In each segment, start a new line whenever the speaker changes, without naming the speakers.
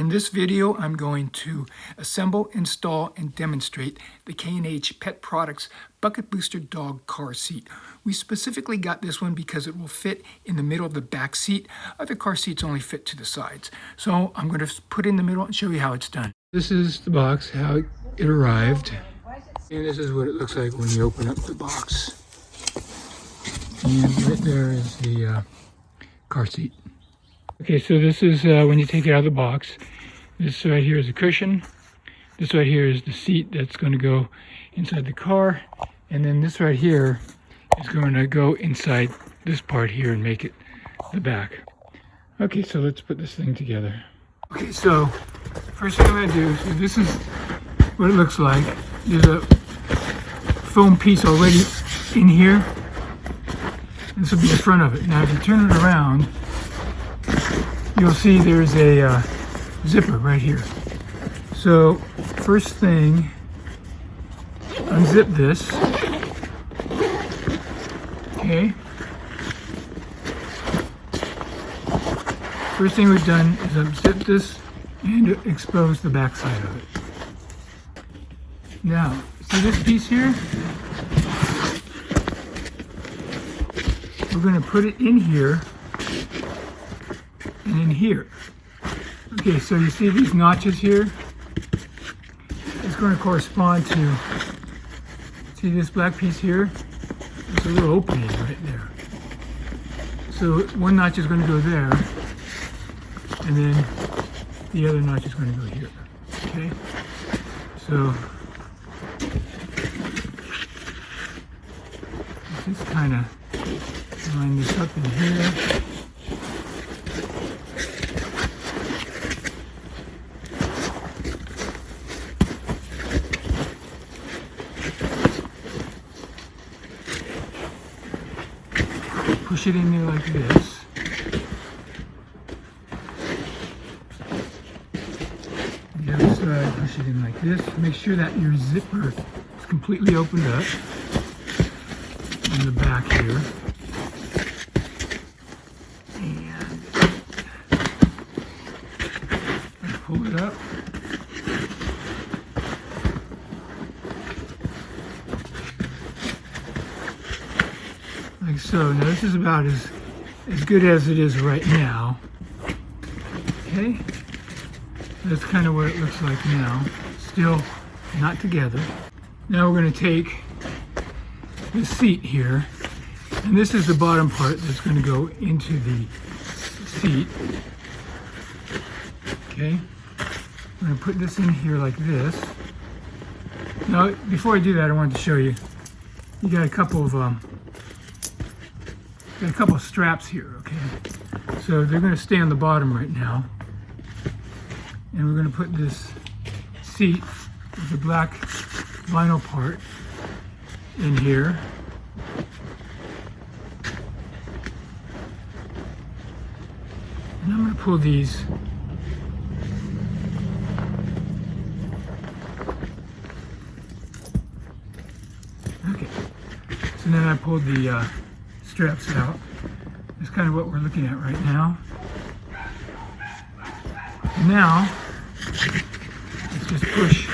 In this video, I'm going to assemble, install, and demonstrate the K&H Pet Products Bucket Booster Dog Car Seat. We specifically got this one because it will fit in the middle of the back seat. Other car seats only fit to the sides. So I'm going to put it in the middle and show you how it's done. This is the box, how it arrived. And this is what it looks like when you open up the box. And right there is the car seat. Okay, so this is when you take it out of the box. This right here is a cushion. This right here is the seat that's going to go inside the car. And then this right here is going to go inside this part here and make it the back. Okay, so let's put this thing together. Okay, so first thing I'm going to do, so this is what it looks like. There's a foam piece already in here. This will be the front of it. Now if you turn it around, you'll see there's a zipper right here. So first thing, unzip this. Okay. First thing we've done is unzip this and expose the back side of it. Now, see this piece here? We're going to put it in here and in here. Okay, so you see these notches here? It's going to correspond to, see this black piece here? There's a little opening right there. So one notch is going to go there, and then the other notch is going to go here. Okay? So let's just kind of line this up in here. Push it in there like this. The other side, push it in like this. Make sure that your zipper is completely opened up in the back here. And pull it up. Like so. Now this is about as good as it is right now. Okay? That's kind of what it looks like now. Still not together. Now we're going to take this seat here, and this is the bottom part that's going to go into the seat. Okay? I'm going to put this in here like this. Now, before I do that, I wanted to show you. You got a couple of straps here, okay? So they're going to stay on the bottom right now. And we're going to put this seat with the black vinyl part in here. And I'm going to pull these okay. So then I pulled the straps out. That's kind of what we're looking at right now. Now, let's just push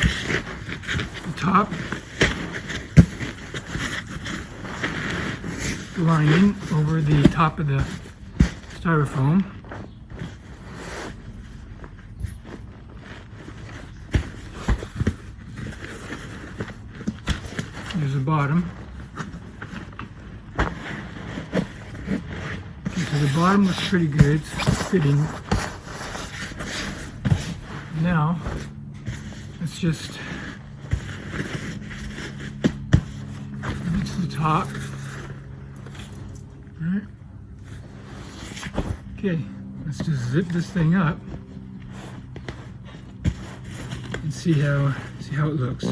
the top, the line in over the top of the styrofoam. There's the bottom. So the bottom looks pretty good, it's fitting. Now, let's just reach the top. All right. Okay, let's just zip this thing up and see how it looks.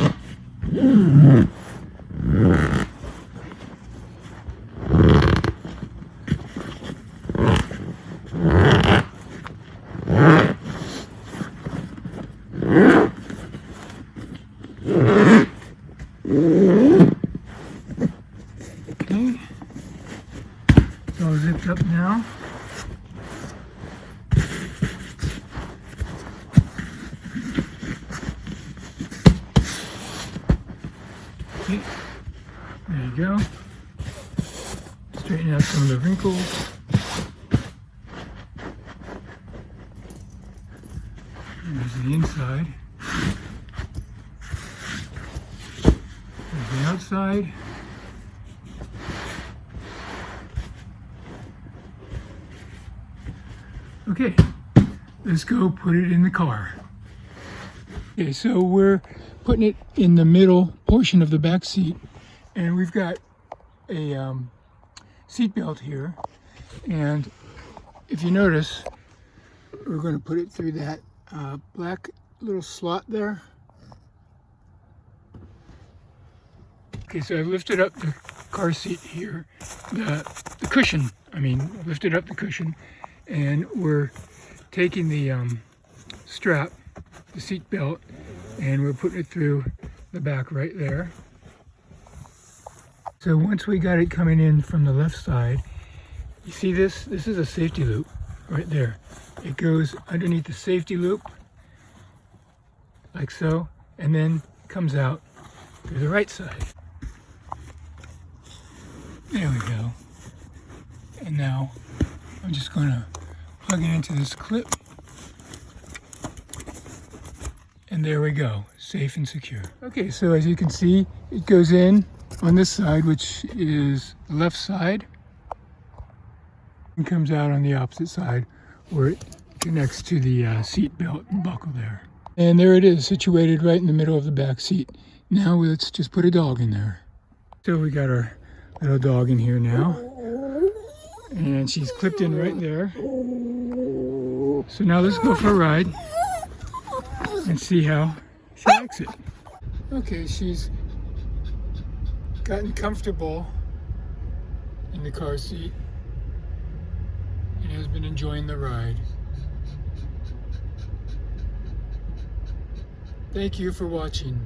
Okay, it's all zipped up now. Okay, there you go. Straighten out some of the wrinkles. There's the inside. There's the outside. Okay, let's go put it in the car. Okay, so we're putting it in the middle portion of the back seat, and we've got a seat belt here, and if you notice, we're going to put it through that black little slot there. Okay, so I've lifted up the car seat here, the cushion, lifted up the cushion, and we're taking the strap, the seat belt, and we're putting it through the back right there. So once we got it coming in from the left side, you see this? This is a safety loop right there. It goes underneath the safety loop, like so, and then comes out through the right side. There we go. And now I'm just going to plug it into this clip. And there we go, safe and secure. Okay, so as you can see, it goes in on this side, which is the left side, and comes out on the opposite side where it connects to the seat belt and buckle there. And there it is, situated right in the middle of the back seat. Now let's just put a dog in there. So we got our little dog in here now, and she's clipped in right there. So now let's go for a ride and see how she likes it. Okay, she's gotten comfortable in the car seat and has been enjoying the ride. Thank you for watching.